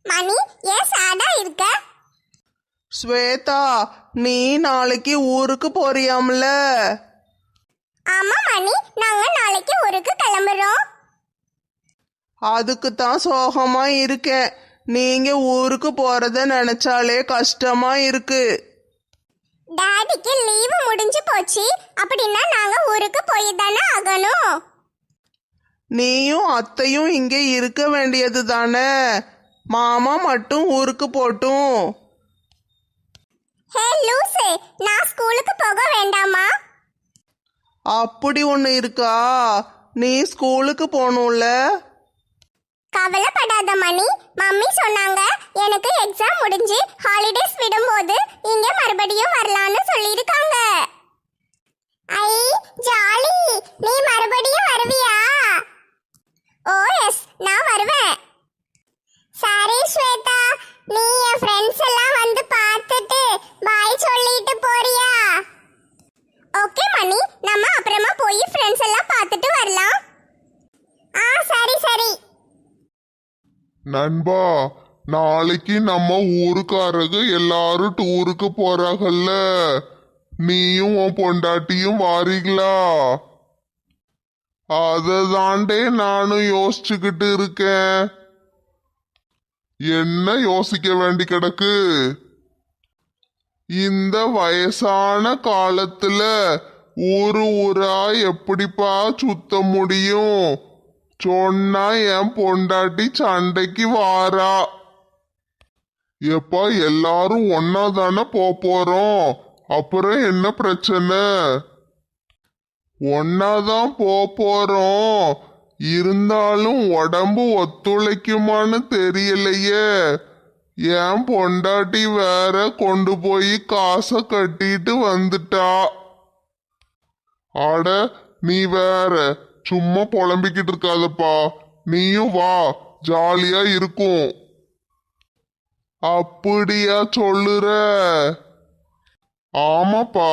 மணி ஏன் சாடா இருக்க? ஸ்வேதா, நீ நாளைக்கு ஊருக்கு போறியாம்ல? ஆமா மணி, நாங்க நாளைக்கு ஊருக்கு கிளம்புறோம். அதுக்கு தான் சோகமா இருக்கேன். நீங்க ஊருக்கு போறத நினைச்சாலே கஷ்டமா இருக்கு. டாடிக்கு லீவு முடிஞ்சு போச்சு. அப்படின்னா நாங்க ஊருக்கு போய் தானே ஆகணும். நீயும் அத்தையும் இங்கே இருக்க வேண்டியது தானே. மாமா மட்டும் ஊருக்கு போட்டும். ஹே லூசு, நான் ஸ்கூலுக்கு போக வேண்டாமா? அப்படி ஒன்று இருக்கா? நீ ஸ்கூலுக்கு போகணும்ல? கவலைப்படாத மணி, மம்மி சொன்னாங்க எனக்கு எக்ஸாம் முடிஞ்சு ஹாலிடேஸ் விடும்போது இங்க மறுபடியும் வரலான்னு சொல்லியிருக்காங்க. ஐ ஜாலி, நீ மறுபடியும் வருவியா? ஓ எஸ், நான் வருவேன். சரி ஸ்வேதா, நீ என் ஃப்ரெண்ட்ஸ் எல்லாம் வந்து பார்த்துட்டு பாய் சொல்லிட்டு போறியா? ஓகே மணி, நம்ம அப்புறமா போய் ஃப்ரெண்ட்ஸ் எல்லாம் பார்த்துட்டு வரலாம். சரி சரி. நண்பா, நாளைக்கு நம்ம ஊருக்காரங்க எல்லாரும் டூருக்கு போறாங்கல்ல, நீயும் உன் பொண்டாட்டியும் வாரீங்களா? அதை தாண்டே நானும் யோசிச்சுக்கிட்டு இருக்கேன். என்ன யோசிக்க வேண்டி கிடக்கு? இந்த வயசான காலத்துல ஊரு ஊரா எப்படிப்பா சுத்த முடியும்? சொன்னா என் பொண்டாட்டி சண்டைக்கு வாரா. எப்பா எல்லாரும் ஒன்னா தானே போறோம், அப்புறம் என்ன பிரச்சனை? ஒன்னாதான் போறோம், இருந்தாலும் உடம்பு ஒத்துழைக்குமான்னு தெரியலையே. என் பொண்டாட்டி வேற கொண்டு போய் காசை கட்டிட்டு வந்துட்டா. ஆட, நீ வேற சும்மா புலம்பிக்கிட்டு இருக்காதப்பா, நீயும் வா, ஜாலியா இருக்கும். அப்படியா சொல்லுற? ஆமாப்பா,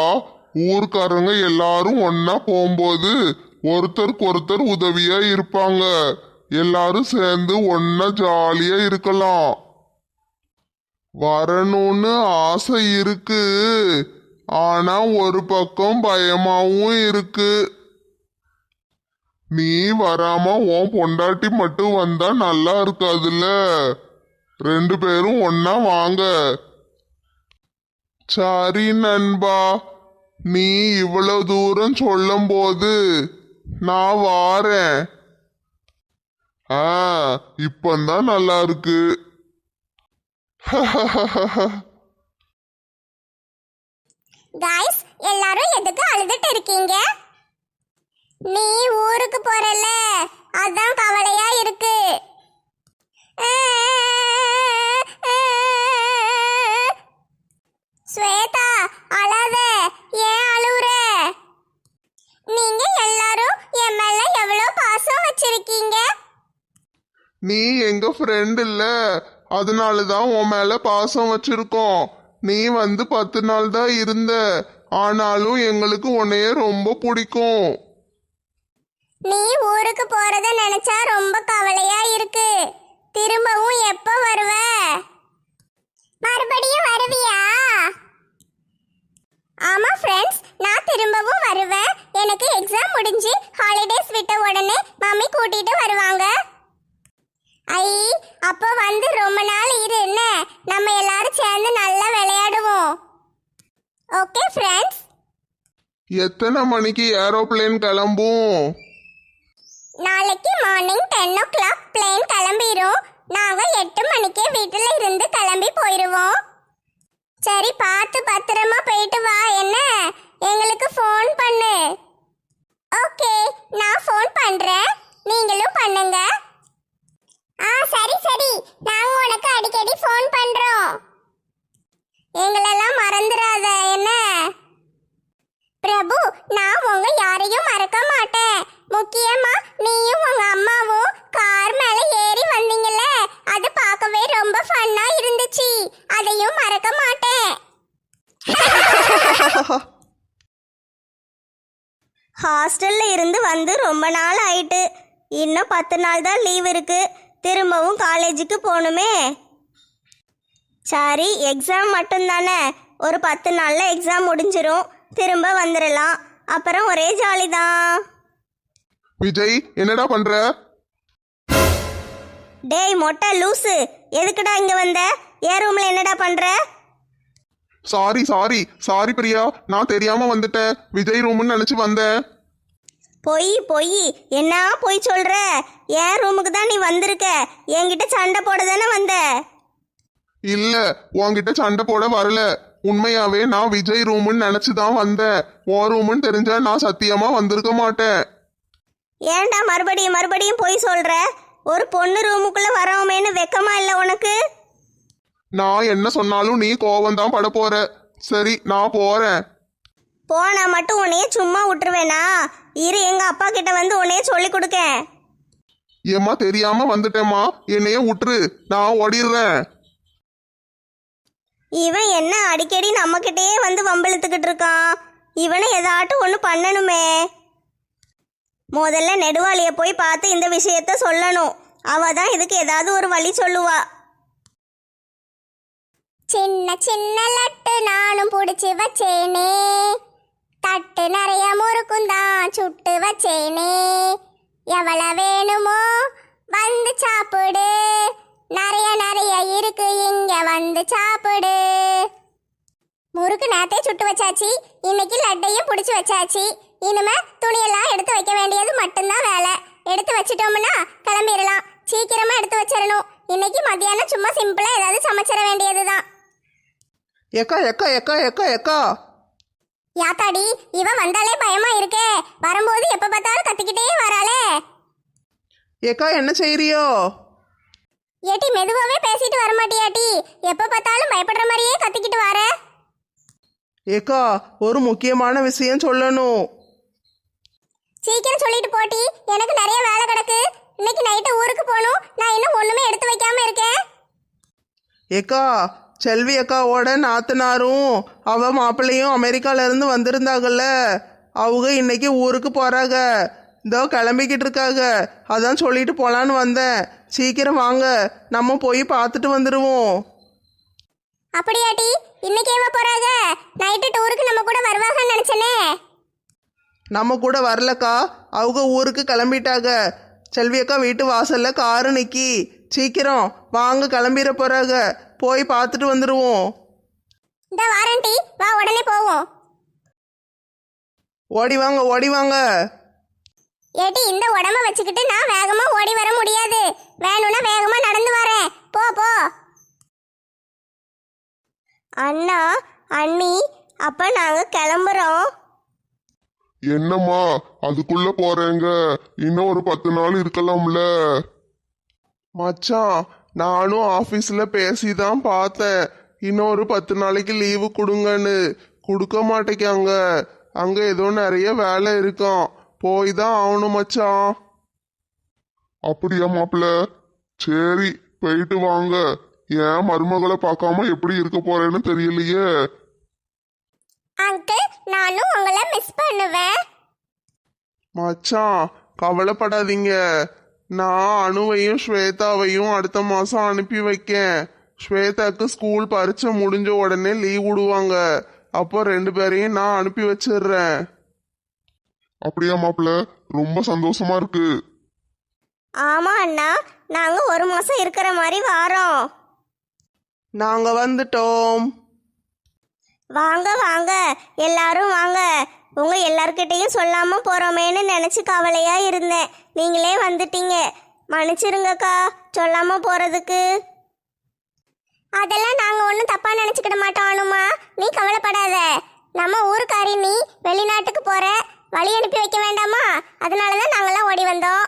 ஊர்க்காரங்க எல்லாரும் ஒன்னா போகும்போது ஒருத்தருக்கு ஒருத்தர் உதவியா இருப்பாங்க. எல்லாரும் சேர்ந்து ஒன்னா ஜாலியா இருக்கலாம். வரணும்னு ஆசை இருக்கு, ஆனா ஒரு பக்கம் பயமாவும் இருக்கு. நீ வராம உன் பொண்டாட்டி மட்டும் வந்தா நல்லா இருக்காதுல்ல. ரெண்டு பேரும் ஒன்னா வாங்க. சரி நண்பா, நீ இவ்வளவு தூரம் சொல்லும் போது நான் வாரேன். இப்பந்தான் நல்லா இருக்கு. गाइस, எல்லாரும் எதுக்கு அழுதுட்டு இருக்கீங்க? நீ ஊருக்கு போறல, அதான் கவலையா இருக்கு. ஸ்வேதா, அழாத. ஏன் அழுவுற? நீங்க எல்லாரும் என் மேல எவ்வளவு பாசம் வச்சிருக்கீங்க. நீ எங்க ஃப்ரெண்ட் இல்ல, அதனாலதான் உன் மேல பாசம் வச்சிருக்கோம். நீ வந்து 10 நாள் தான் இருந்த, ஆனாலும் எங்களுக்கு உன்னைய ரொம்ப பிடிக்கும். நீ ஊருக்கு போறத நினைச்சா ரொம்ப கவலையா இருக்கு. திரும்பவும் எப்போ வருவ? மறுபடியும் வருவியா? ஆமா ஃப்ரெண்ட்ஸ், நான் திரும்பவும் வருவேன். எனக்கு எக்ஸாம் முடிஞ்சு ஹாலிடேஸ் விட்ட உடனே மம்மி கூட்டிட்டு வருவாங்க. ஐ, அப்போ வந்து ரொம்ப நாள் இரு என்ன, நம்ம எல்லாரும் சேர்ந்து நல்லா விளையாடுவோம். Okay friends. எத்தனை மணிக்கு ஏரோப்ளேன் கிளம்பும்? நாளைக்கு மார்னிங் 10 o'clock பிளேன் கிளம்பிரும். நாங்க 8 மணிக்கே வீட்டுல இருந்து கிளம்பி போயிருவோம். சரி, பார்த்து பத்திரமா போயிட்டு வா என்ன. எங்களுக்கு ஃபோன் பண்ணு. ஓகே, நான் ஃபோன் பண்றேன், நீங்களும் பண்ணுங்க. சரி சரி, நாங்க உனக்கு அடிக்கடி ஃபோன் பண்றோம். எங்களெல்லாம் மறந்துடாத என்ன. பிரபு, நான் உங்க யாரையும் மறக்க மாட்டேன். முக்கியமா நீயும் உங்க அம்மாவும் கார் மேல ஏறி வந்தீங்கல்ல, அது பார்க்கவே ரொம்ப ஃபன்னா இருந்துச்சு. அதையும் மறக்க மாட்டேன். ஹாஸ்டல்ல இருந்து வந்து ரொம்ப நாள் ஆயிட்டு. இன்னும் 10 நாள் தான் லீவ் இருக்கு. திரும்பவும் காலேஜுக்கு போகணுமே. சரி, எக்ஸாம் மட்டும்தானே, ஒரு 10 நாள்ல எக்ஸாம் முடிஞ்சிரும், திரும்ப வந்துடலாம். அப்புறம் ஒரே ஜாலி தான். விஜய் என்னடா பண்ற? டேய் மொட்டை லூசு, எதுக்குடா இங்க வந்த? என் ரூம்ல என்னடா பண்ற? சாரி சாரி சாரி பிரியா, நான் தெரியாம வந்துட்டேன். விஜய் ரூம்னு நினைச்சு வந்தேன். பொய் பொய், என்ன பொய் சொல்ற? என் ரூமுக்கு தான் நீ வந்திருக்க, என்கிட்ட சண்டை போட தானே வந்த. இல்ல, உன்கிட்ட சண்டை போட வரல. உண்மையாவே நான் விஜய் ரூம்னு நினைச்சுதான் வந்தேன். உன் ரூம்னு தெரிஞ்சா நான் சத்தியமா வந்திருக்க மாட்டேன். ஏன்டா மறுபடியும் மறுபடியும் பொய் சொல்ற? ஒரு பொண்ணு ரூமுக்குள்ள வரவுமேன்னு வெக்கமா இல்லை உனக்கு? நான் என்ன சொன்னாலும் நீ கோவம் தான் பட போற. சரி, நான் போறேன். போனா மட்டும் உன்னைய சும்மா விட்டுருவேனா? இரு, எங்க அப்பா கிட்ட வந்து உன்னைய சொல்லி கொடுக்கேன். ஏம்மா தெரியாம வந்துட்டேம்மா, என்னைய விட்டுரு, நான் ஓடிடுறேன். இவன் என்ன அடிக்கடி நம்ம கிட்டயே வந்து வம்பிழுத்துக்கிட்டு இருக்கான்? இவனை ஏதாட்டும் ஒன்று பண்ணணுமே. முதல்ல நெடுவாளிய போய் பார்த்து இந்த விஷயத்த சொல்லணும். அவ தான் இதுக்கு ஏதாவது ஒரு வழி சொல்லுவா. சின்ன சின்ன லட்டு நானும் பிடிச்சி வச்சேனே, தட்டு நிறைய முறுக்கும் தான் சுட்டு வச்சேனே, எவ்வளோ வேணுமோ வந்து சாப்பிடு, நிறைய நிறைய இருக்கு இங்க வந்து சாப்பிடு. முறுக்கு நேத்தே சுட்டு வச்சாச்சு, இன்னைக்கு லட்டையும் பிடிச்சி வச்சாச்சு. இனிமே துணியெல்லாம் எடுத்து வைக்க வேண்டியது மட்டும்தான் வேலை. எடுத்து வச்சிட்டோம்னா கிளம்பிடலாம். சீக்கிரமா எடுத்து வச்சிடணும். இன்னைக்கு மத்தியானம் சும்மா சிம்பிளா ஏதாவது சமைச்சிட வேண்டியதுதான். எக்கா எக்கா எக்கா எக்கா எக்கா யாத்தாடி, இவன் வந்தாலே பயமா இருக்கே. வரும்போது எப்ப பார்த்தாலும் கத்திக்கிட்டே வராளே. எக்கா என்ன செய்றியோ? ஏட்டி மெதுவாவே பேசிட்டு வரமாட்டியாட்டி? எப்ப பார்த்தாலும் பயப்படுற மாதிரியே கத்திக்கிட்டு வர. ஏக்கா ஒரு முக்கியமான விஷயம் சொல்லணும். சீக்கிரம் சொல்லிட்டு போட்டி, எனக்கு நிறைய வேலை கிடக்கு. இன்னைக்கு நைட்டு ஊருக்கு போகணும். நான் இன்னும் ஒண்ணுமே எடுத்து வைக்காம இருக்கேன். ஏக்கா செல்வி அக்காவோட நாத்தனாரும் அவ மாப்பிள்ளையும் அமெரிக்கால இருந்து வந்திருந்தாங்கல்ல, அவங்க இன்னைக்கு ஊருக்கு போறாங்க. இதோ கிளம்பிக்கிட்டு இருக்காங்க. அதான் சொல்லிட்டு போலான்னு வந்தேன். சீக்கிரம் வாங்க, நம்ம போய் பார்த்துட்டு வந்துடுவோம். அப்படியாட்டி, இன்னைக்கு ஏவ போறாங்க? நைட்டு டூருக்கு நம்ம கூட வருவாங்கன்னு நினைச்சனே. நம்ம கூட வரலக்கா, அவங்க ஊருக்கு கிளம்பிட்டாங்க. செல்வி அக்கா வீட்டு வாசல்ல காரு நிக்கி. சீக்கிரம் வாங்க, கிளம்பிட போறாங்க. போய் பார்த்துட்டு வந்துடுவோம். இந்த வாரண்டி, வா உடனே போவோம். ஓடி வாங்க ஓடி வாங்க. ஏட்டி இந்த உடம்ப வச்சுக்கிட்டு நான் வேகமா ஓடி வர முடியாது. வேணும்னா வேகமா நடந்து வரேன். போ போ. அண்ணா அண்ணி, அப்ப நாங்க கிளம்புறோம். என்னம்மா அதுக்குள்ள போறேங்க? இன்னும் ஒரு 10 நாள் இருக்கலாம்ல. மச்சான், நானும் ஆஃபீஸில் பேசி தான் பார்த்தேன். இன்னொரு 10 நாளைக்கு லீவு கொடுங்கன்னு. கொடுக்க மாட்டேங்காங்க. அங்கே ஏதோ நிறைய வேலை இருக்கான். போய் தான் ஆகணும் மச்சான். அப்படியா மாப்பிள்ள? சரி, போயிட்டு வாங்க. ஏன் மருமகளை பார்க்காம எப்படி இருக்க போறேன்னு தெரியலையே. அங்கிள், நானும் உங்களை மிஸ் பண்ணுவேன். மச்சான் கவலைப்படாதீங்க. நான் அனுவையும் ஸ்வேதாவையும் அடுத்த மாதம் அனுப்பி வைக்கேன். ஸ்வேதாக்கு ஸ்கூல் பரீட்சை முடிஞ்ச உடனே லீவ் விடுவாங்க. அப்போ 2 பேரையும் நான் அனுப்பி வச்சிடுறேன். அப்படியா மாப்பிள்ள? ரொம்ப சந்தோஷமா இருக்கு. ஆமா அண்ணா, நாங்க 1 மாசம் இருக்கிற மாதிரி வாரோம். நாங்கள் வந்துட்டோம். வாங்க வாங்க, எல்லாரும் வாங்க. உங்க எல்லார்கிட்டையும் சொல்லாம போறோமேன்னு நினைச்சு கவலையா இருந்தேன். நீங்களே வந்துட்டீங்க, மன்னிச்சிருங்கக்கா சொல்லாம போறதுக்கு. அதெல்லாம் நாங்க ஒன்றும் தப்பா நினைச்சுக்கிட மாட்டோம் அனுமா. நீ கவலைப்படாத. நம்ம ஊருக்காரி, நீ வெளிநாட்டுக்கு போற, வழி அனுப்பி வைக்க வேண்டாமா? அதனாலதான் நாங்கெல்லாம் ஓடி வந்தோம்.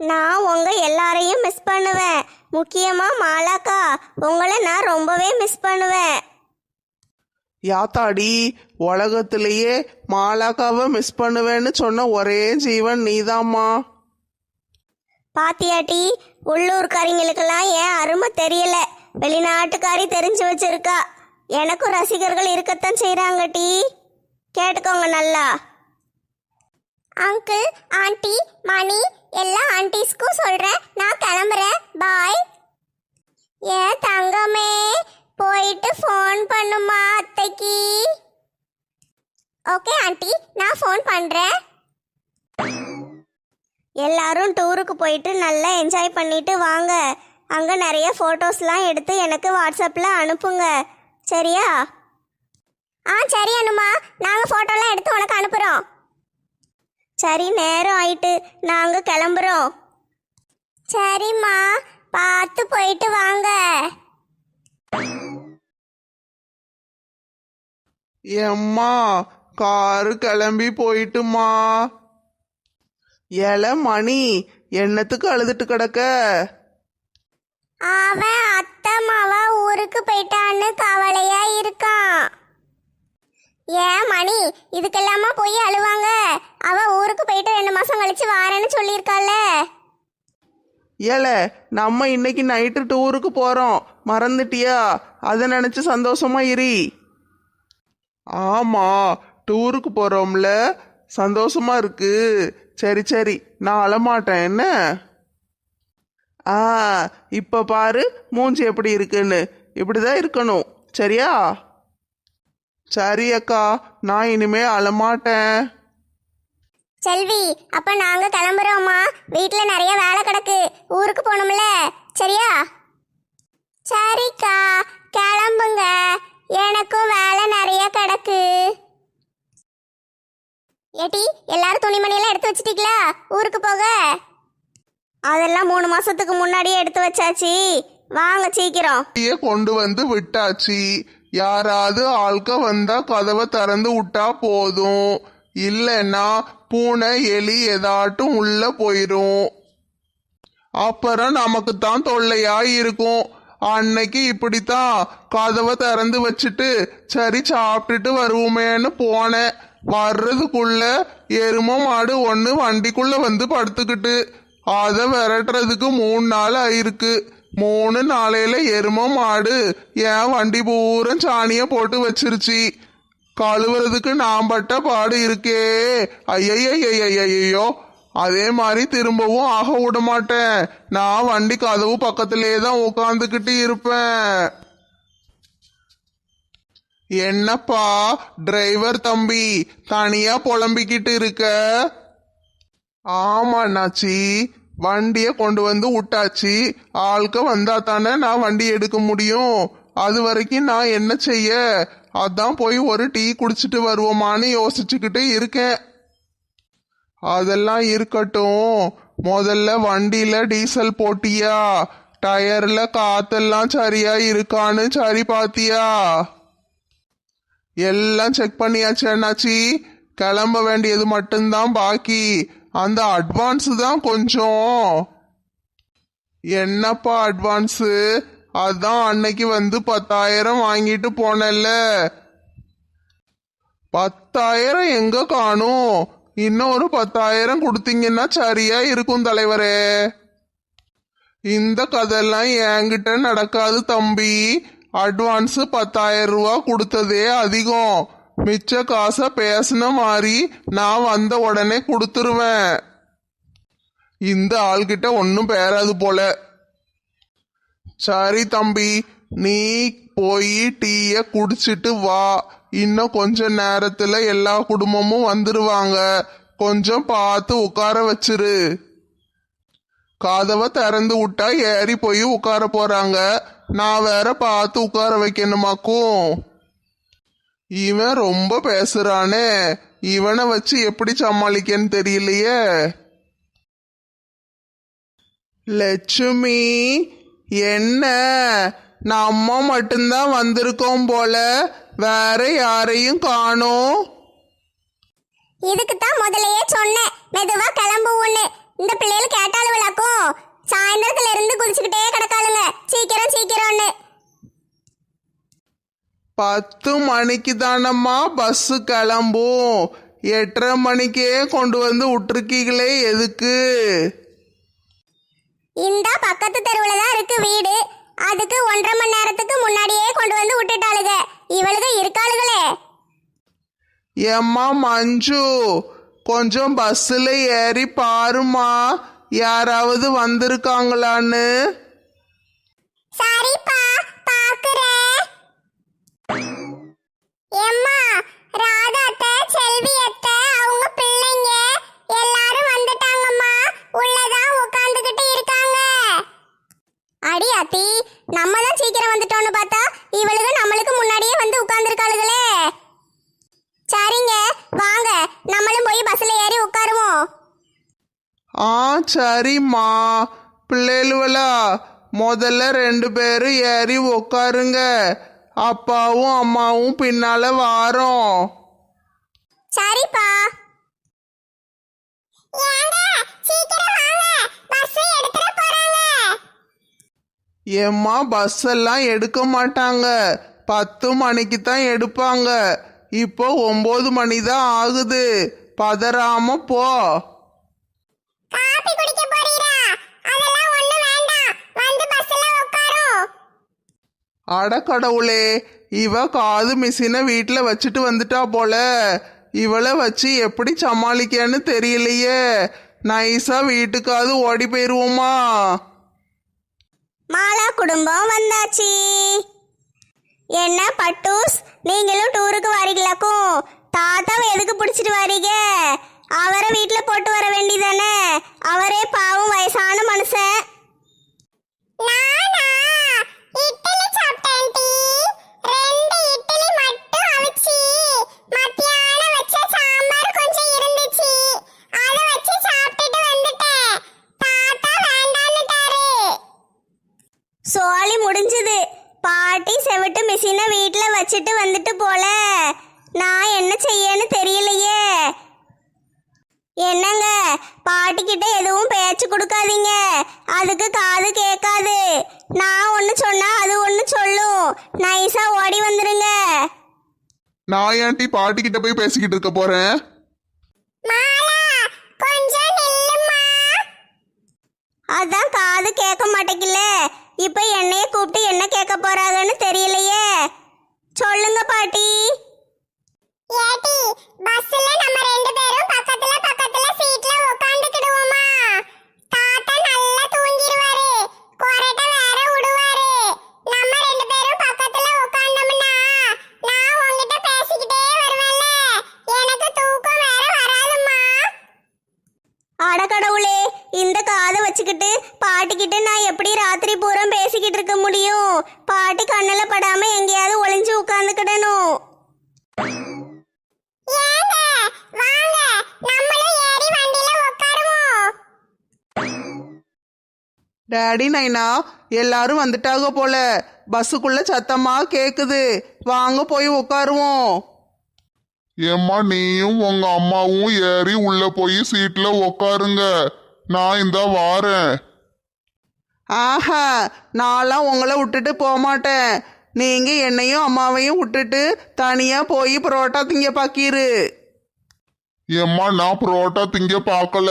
நான் உங்க எல்லாரையும் மிஸ் பண்ணுவேன். முக்கியமா மாலாக்கா, உங்களை நான் ரொம்பவே மிஸ் பண்ணுவேன். யாத்தாடி, உலகத்திலேயே மாலாக்காவை மிஸ் பண்ணுவேன்னு சொன்ன ஒரே ஜீவன் நீதாம்மா. பாத்தியாட்டி, உள்ளூர்காரிங்களுக்கெல்லாம் ஏன் அருமை தெரியல, வெளிநாட்டுக்காரி தெரிஞ்சு வச்சிருக்கா. எனக்கும் ரசிகர்கள் இருக்கத்தான் செய்றாங்க டி. கேட்டுக்கோங்க நல்லா. அங்கிள், ஆண்டி, மணி எல்லா ஆண்டிஸ்க்கும் சொல்றேன். நான் கிளம்புறேன். பாய். ஏன் தங்கமே. போயிட்டு ஃபோன் பண்ணுமா அத்தைக்கு? ஓகே ஆண்டி, நான் ஃபோன் பண்றேன். எல்லாரும் டூருக்கு போயிட்டு நல்லா என்ஜாய் பண்ணிட்டு வாங்க. அங்கே நிறைய ஃபோட்டோஸ்லாம் எடுத்து எனக்கு வாட்ஸ்அப்பில் அனுப்புங்க, சரியா? சரி அனுமா, நாங்க போட்டோலாம் எடுத்து உனக்கு அனுப்புறோம். சரி, நேரம் ஆயிட்டு, நாங்கள் கிளம்புறோம். சரிம்மா, பார்த்து போயிட்டு வாங்க. எம்மா காரு கிளம்பி போயிட்டுமா. மணி என்னத்துக்கு அழுதுட்டு கிடக்க? அவன் அத்தை மாவா ஊருக்கு போயிட்டான்னு கவலையா இருக்கான். ஏன் மணி, இதுக்கெல்லாமா போய் அழுவாங்க? அவ ஊருக்கு போயிட்டு 2 மாசம் கழிச்சு வாரேன்னு சொல்லியிருக்கால. நம்ம இன்னைக்கு நைட்டு டூருக்கு போறோம், மறந்துட்டியா? அதை நினைச்சு சந்தோஷமா இரு. ஆமா, டூருக்கு போறோம்ல, சந்தோஷமா இருக்கு. சரி சரி, நான் அழமாட்டேன் என்ன? இப்ப பாரு மூஞ்சி எப்படி இருக்குன்னு. இப்படிதான் இருக்கணும், சரியா? சரி அக்கா, நான் இனிமே அழமாட்டேன். செல்வி, அப்ப நாங்க கிளம்புறோம்மா. வீட்டுல நிறைய வேலை கிடக்கு, ஊருக்கு போகணும்ல, சரியா? சரிக்கா, கிளம்புங்க, எனக்கும் வேலை நிறைய கிடக்கு. ஏட்டி, எல்லாரும் துணிமணியெல்லாம் எடுத்து வச்சிட்டீங்களா ஊருக்கு போக? அதெல்லாம் 3 மாசத்துக்கு முன்னாடியே எடுத்து வச்சாச்சு. வாங்க சீக்கிரம். கொண்டு வந்து விட்டாச்சு. யாராவது ஆள்க வந்தா கதவை திறந்து விட்டா போதும், இல்லைன்னா பூனை எலி ஏதாட்டும் உள்ள போயிரும். அப்புறம் நமக்கு தான் தொல்லையா இருக்கும். அன்னைக்கு இப்படித்தான் கதவை திறந்து வச்சுட்டு சரி சாப்பிட்டுட்டு வருவோமேன்னு போனேன். வர்றதுக்குள்ள எரும மாடு ஒன்று வண்டிக்குள்ள வந்து படுத்துக்கிட்டு, அதை விரட்டுறதுக்கு 3 நாள் ஆயிருக்கு. 3 நாளையில எரும மாடு என் வண்டி பூரம் சாணிய போட்டு வச்சிருச்சு. கழுவுறதுக்கு நான் பட்ட பாடு இருக்கே, ஐயையோ. அதே மாதிரி திரும்பவும் ஆக விட மாட்டேன். நான் வண்டி கதவு பக்கத்திலே தான் உட்காந்துக்கிட்டு இருப்பேன். என்னப்பா டிரைவர் தம்பி, தனியா புலம்பிக்கிட்டு இருக்க? ஆமா அண்ணாச்சி, வண்டிய கொண்டு வந்து விட்டாச்சு. ஆள்க வந்தா தானே நான் வண்டி எடுக்க முடியும். அது வரைக்கும் நான் என்ன செய்ய? அதான் போய் ஒரு டீ குடிச்சிட்டு வருவோமான்னு யோசிச்சுக்கிட்டு இருக்கேன். அதெல்லாம் இருக்கட்டும், முதல்ல வண்டியில டீசல் போட்டியா? டயர்ல காத்தெல்லாம் சரியா இருக்கான்னு சரி பாத்தியா? எல்லாம் செக் பண்ணியாச்சு அண்ணாச்சி. கிளம்ப வேண்டியது மட்டும்தான் பாக்கி. அந்த அட்வான்ஸ் தான் கொஞ்சம். என்னப்பா அட்வான்ஸ்? அதான் அன்னைக்கு வந்து 10,000 வாங்கிட்டு போனல. 10,000 எங்க காணும்? இன்னும் ஒரு 10,000 கொடுத்தீங்கன்னா சரியா இருக்கும் தலைவரே. இந்த கதெல்லாம் என்கிட்ட நடக்காது தம்பி. அட்வான்ஸ் 10,000 ரூபா கொடுத்ததே அதிகம். மிச்ச காசை பேசின மாதிரி நான் வந்த உடனே கொடுத்துருவேன். இந்த ஆள்கிட்ட ஒன்னும் பேராது போல. சரி தம்பி, நீ போய் டீய குடிச்சிட்டு வா. இன்னும் கொஞ்ச நேரத்துல எல்லா குடும்பமும் வந்துருவாங்க. கொஞ்சம் பார்த்து உட்கார வச்சிரு. கதவை திறந்து விட்டா ஏறி போய் உட்கார போறாங்க. நான் வேற பார்த்து உட்கார வைக்கணுமாக்கும். இவன் ரொம்ப பேசுறானே, இவனை வச்சு எப்படி சமாளிக்கன்னு தெரியலையே. லட்சுமி, என்ன நம்ம மட்டும்தான் வந்திருக்கோம் போல, வேற யாரையும் காணோம்? இதுக்கு தான் முதலையே சொன்னேன், மெதுவா கிளம்புவோன்னு. இந்த பிள்ளைகள் கேட்டாளுவளாக்கும். சாயந்தரத்துல இருந்து குளிச்சுக்கிட்டே கிடக்காளுங்க, சீக்கிரம் சீக்கிரம்னு. 10 மணிக்கு தானம்மா பஸ்ஸு கிளம்பும். 8:30 மணிக்கே கொண்டு வந்து விட்டுருக்கீங்களே, எதுக்கு? இந்த பக்கத்து தெருவுல தான் இருக்கு வீடு. அதுக்கு 1.5 மணி நேரத்துக்கு முன்னாடியே கொண்டு வந்து விட்டுட்டாளுங்க. இவளுக இருக்காளுகளே. ஏம்மா மஞ்சு, கொஞ்சம் பஸ்ஸில் ஏறி பாருமா, யாராவது வந்திருக்காங்களான்னு. சரிப்பா, பாக்குறேன். ஆத்தி, நம்ம தான் சீக்கிரம் வந்துட்டோம்னு பார்த்தா இவளுக்கு நம்மளுக்கு முன்னாடியே வந்து உட்கார்ந்துருக்காளுகளே. சரிங்க, வாங்க நம்மளும் போய் பஸ்ல ஏறி உட்காருவோம். ஆ சரிம்மா. பிள்ளைகளா முதல்ல 2 பேரும் ஏறி உக்காருங்க. அப்பாவும் அம்மாவும் பின்னால வாரோம். சரிப்பா. ஏம்மா பஸ் எல்லாம் எடுக்க மாட்டாங்க, 10 மணிக்கு தான் எடுப்பாங்க. இப்போ 9 மணி தான் ஆகுது. பதறாம போ. காபி குடிக்க போறீரா? அதெல்லாம் ஒண்ணு வேண்டாம், வந்து பஸ்ல உட்காரும். அட கடவுளே, இவ காது மிஷினை வீட்டில் வச்சுட்டு வந்துட்டா போல. இவளை வச்சு எப்படி சமாளிக்கன்னு தெரியலையே. நைஸா வீட்டுக்காவது ஓடி போயிருவோமா? மாலா குடும்பம் வந்தாச்சு. என்ன பட்டூஸ், நீங்களும் டூருக்கு வரீங்களாக்கும்? தாத்தாவை எதுக்கு பிடிச்சிட்டு வரீங்க? அவரை வீட்டில் போட்டு வர வேண்டியதானே? அவரே பாவம் வயசான மனுஷன். நானா இட்லி சாப்பிட்டேன் டி. 2 இட்லி மட்டும் அவிச்சி மத்தியானம் வச்ச சாம்பார் கொஞ்சம் இருந்துச்சு, அத வச்சு சாப்பிட்டுட்டு வந்துட்டேன். தாத்தா வேண்டான்னுட்டாரு. சோழி முடிஞ்சது. பாட்டி செவிட்டு மிஷினை வீட்டில் வச்சுட்டு வந்துட்டு போல. நான் என்ன செய்யன்னு தெரியலையே. என்னங்க, பாட்டிக்கிட்ட எதுவும் பேச்சு கொடுக்காதீங்க, அதுக்கு காது கேட்காது. நான் ஒன்று சொன்னா அது ஒன்று சொல்லும். நைஸா ஓடி வந்துருங்க. நான் ஏன்டி பாட்டிக்கிட்ட போய் பேசிக்கிட்டு இருக்க போறேன்? மாலா கொஞ்சம் நில்லுமா. அதான் காது கேட்க மாட்டேங்கல. இப்போ என்னைய கூப்பிட்டு என்ன கேட்க போறாங்கன்னு தெரியலையே. சொல்லுங்க பாட்டி. ஏடி பஸ்ல நம்ம 2 பேரும் பக்கத்துல பக்கத்துல சீட்ல உட்கார்ந்துக்கிடுவோமா? தாத்தா நல்லா தூங்கிடுவாரு, கொரட்டை வேற விடுவாரு. நம்ம 2 பேரும் பக்கத்துல உட்கார்ந்தோம்னா நான் உன்கிட்ட பேசிக்கிட்டே வருவேன்ல, எனக்கு தூக்கம் வேற வராதும்மா. அடக்கடவுளே, இந்த காதை வச்சுக்கிட்டு பாட்டிக்கிட்ட நான் எப்படி ராத்திரி பூரா பேசிக்கிட்டு இருக்க முடியும்? பாட்டி கண்ணில் படாம எங்கேயாவது ஒளிஞ்சு உட்கார்ந்துக்கிடணும். ஏங்க வாங்க நம்மளும் ஏறி வண்டியில உட்காருவோம். டேடி நைனா எல்லாரும் வந்துட்டாங்க போல. பஸ்ஸுக்குள்ள சத்தமா கேக்குது. வாங்க போய் உட்காருவோம். ஏம்மா நீயும் உங்க அம்மாவும் ஏறி உள்ள போய் சீட்ல உக்காருங்க. நான் இந்த வாரேன். ஆஹா, நான்லாம் உங்களை விட்டுட்டு போக மாட்டேன். நீங்க என்னையும் அம்மாவையும் விட்டுட்டு தனியா போய் புரோட்டா திங்க பாக்கீரு. ஏம்மா நான் புரோட்டா திங்க பார்க்கல,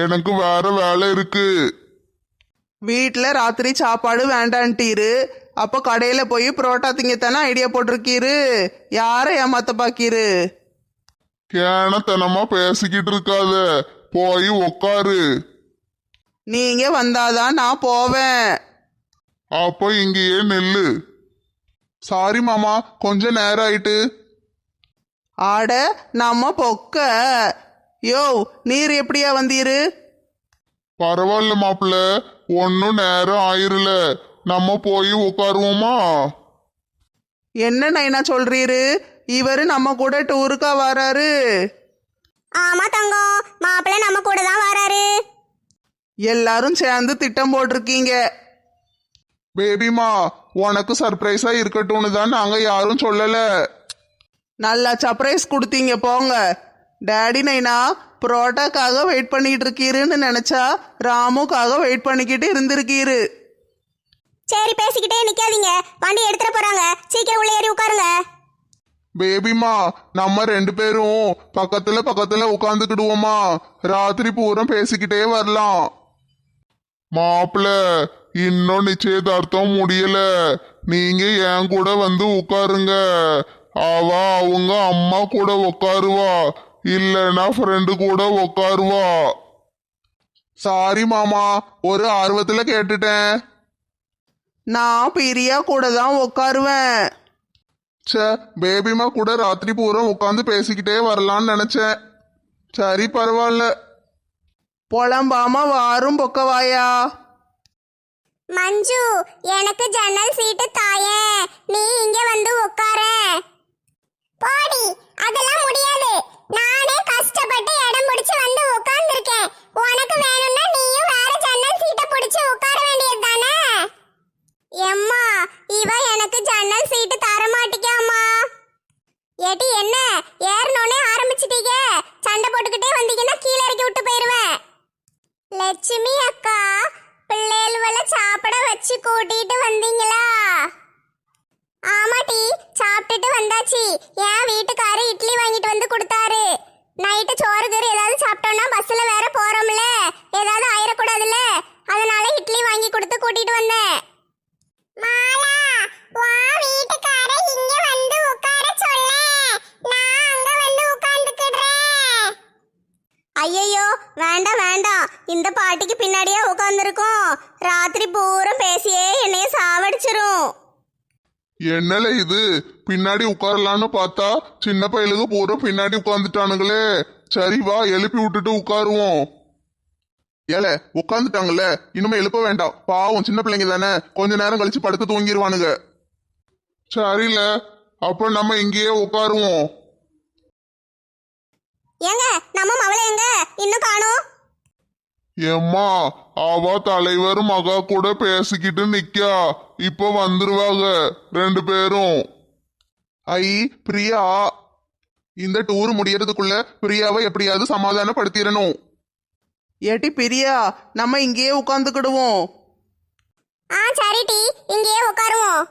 எனக்கு வேற வேலை இருக்கு. வீட்டில் ராத்திரி சாப்பாடு வேண்டான்ட்டீரு. அப்போ கடையில் போய் புரோட்டா திங்கத்தானே ஐடியா போட்டிருக்கீரு. யாரை ஏமாத்த பாக்கீரு? கேனத்தனமா பேசிக்கிட்டு இருக்காத, போய் உக்காரு. நீங்க வந்தாதான் நான் போவேன். அப்ப இங்கேயே நெல்லு. சாரி மாமா, கொஞ்சம் நேரம் ஆயிட்டு. ஆட நம்ம பொக்க. யோ, நீர் எப்படியா வந்தீரு? பரவாயில்ல மாப்பிள்ள, ஒன்னும் நேரம் ஆயிருல, நம்ம போய் உட்காருவோமா? என்ன நைனா சொல்றீரு? இவரு நம்ம கூட டூருக்கா வராரு. ஆமா தங்கம், மாப்பிள்ளை நம்ம கூட தான் வராரு. எல்லாரும் சேர்ந்து திட்டம் போட்டிருக்கீங்க. பேபிமா, உனக்கு சர்ப்ரைஸா இருக்கட்டும்னு தான் நாங்க யாரும் சொல்லல. நல்லா சர்ப்ரைஸ் கொடுத்தீங்க போங்க. டேடி நைனா புரோட்டாக்காக வெயிட் பண்ணிட்டு இருக்கீருன்னு நினைச்சா ராமுக்காக வெயிட் பண்ணிக்கிட்டு இருந்திருக்கீரு. சரி, பேசிக்கிட்டே நிக்காதீங்க, வண்டி எடுத்துட போறாங்க. சீக்கிரம் உள்ள ஏறி உட்காருங்க. பேபிமா, நம்ம 2 பேரும் பக்கத்துல பக்கத்துல உட்காந்துக்கிடுவோமா? ராத்திரி பூரா பேசிக்கிட்டே வரலாம். மாப்பிள்ள, இன்னும் நிச்சயதார்த்தம் முடியல, நீங்க என் கூட வந்து உட்காருங்க. அவங்க அம்மா கூட உட்காருவா, இல்லைன்னா ஃப்ரெண்டு கூட உட்காருவா. சாரி மாமா, ஒரு ஆர்வத்துல கேட்டுட்டேன். நான் பிரியா கூட தான் உட்காருவேன். ச்சே, பேபிமா கூட ராத்திரி பூரா உட்காந்து பேசிக்கிட்டே வரலான்னு நினைச்சேன். சரி, பரவாயில்ல. புலம்பாம வாரும் பொக்கவாயா. மஞ்சு எனக்கு ஜன்னல் சீட்டு தாயேன், நீ இங்க வந்து உட்கார. போடி, அதெல்லாம் முடியாது. நானே கஷ்டப்பட்டு இடம் பிடிச்சு வந்து உட்கார்ந்திருக்கேன். உனக்கு வேணும்னா நீயும் வேற ஜன்னல் சீட்டை பிடிச்சு உட்கார வேண்டியது தானே. எம்மா, இவ எனக்கு ஜன்னல் சீட்டு தர மாட்டிக்காமா. ஏட்டி என்ன ஏறனோனே ஆரம்பிச்சிட்டீங்க? சண்டை போட்டுக்கிட்டே வந்தீங்கன்னா கீழே இறக்கி விட்டு போயிருவேன். லட்சுமி அக்கா, பிள்ளைகள சாப்பிட வச்சு கூட்டிட்டு வந்தீங்களா? ஆமாட்டி, சாப்பிட்டுட்டு வந்தாச்சு. என் வீட்டுக்காரு இட்லி வாங்கிட்டு வந்து கொடுத்தாரு. நைட்டு சோறு கறி ஏதாவது சாப்பிட்டோம்னா பஸ்ல வேற போறோம்ல, ஏதாவது ஆயிடக்கூடாதுல்ல, அதனால இட்லி வாங்கி கொடுத்து கூட்டிட்டு வந்தேன். மாலா, வா வீட்டுக்கார இங்க வந்து உட்கார சொல்ல, நான் அங்க வந்து உட்கார்ந்துக்கிறேன். ஐயையோ, வேண்டாம் வேண்டாம், இந்த பாட்டிக்கு பின்னாடியே உட்காந்துருக்கோம். ராத்திரி பூரா பேசியே என்னைய சாவடிச்சிரும். என்னல இது, பின்னாடி உட்காரலான்னு பார்த்தா சின்ன பையலுக்கு பூரா பின்னாடி உட்காந்துட்டானுங்களே. சரி வா, எழுப்பி விட்டுட்டு உட்காருவோம். ஏல உட்காந்துட்டாங்கல்ல, இனிமே எழுப்ப வேண்டாம். பாவம் சின்ன பிள்ளைங்க தானே, கொஞ்ச நேரம் கழிச்சு படுத்து தூங்கிடுவானுங்க. சரில, அப்ப நம்ம இங்கேயே உட்காருவோம். ஏங்க, நம்ம மவளை எங்க இன்னும் காணோம்? ஏம்மா, அவ தலைவர் மகா கூட பேசிக்கிட்டு நிக்கா. இப்ப வந்துருவாங்க 2 பேரும். ஐ பிரியா, இந்த டூர் முடியறதுக்குள்ள பிரியாவை எப்படியாவது சமாதானப்படுத்திடணும். ஏட்டி பிரியா, நம்ம இங்கேயே உட்காந்துக்கிடுவோம். சரிடி, இங்கேயே உட்காருவோம்.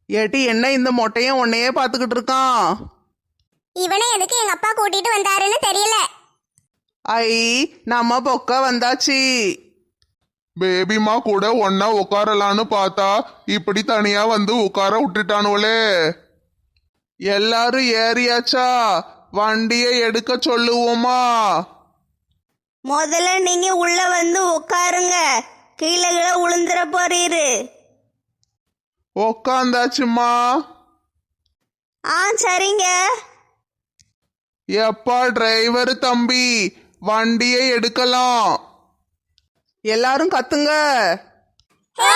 ஏட்டி என்ன இந்த மொட்டையும் உன்னையே பார்த்துக்கிட்டு இருக்கான்? இவனை எதுக்கு எங்க அப்பா கூட்டிட்டு வந்தாருன்னு தெரியல. ஐ நம்ம பொக்க வந்தாச்சு. பேபிமா கூட ஒன்னா உட்காரலான்னு பார்த்தா இப்படி தனியா வந்து உட்கார விட்டுட்டானுவலே. எல்லாரும் ஏறியாச்சா? வண்டியை எடுக்க சொல்லுவோமா? முதல்ல நீங்க உள்ள வந்து உட்காருங்க, கீழே கீழே உளுந்துற போறீரு. உக்காந்தாச்சுமா. சரிங்க. எப்பா டிரைவர் தம்பி, வண்டியை எடுக்கலாம். எல்லாரும் கத்துங்க. ஓ!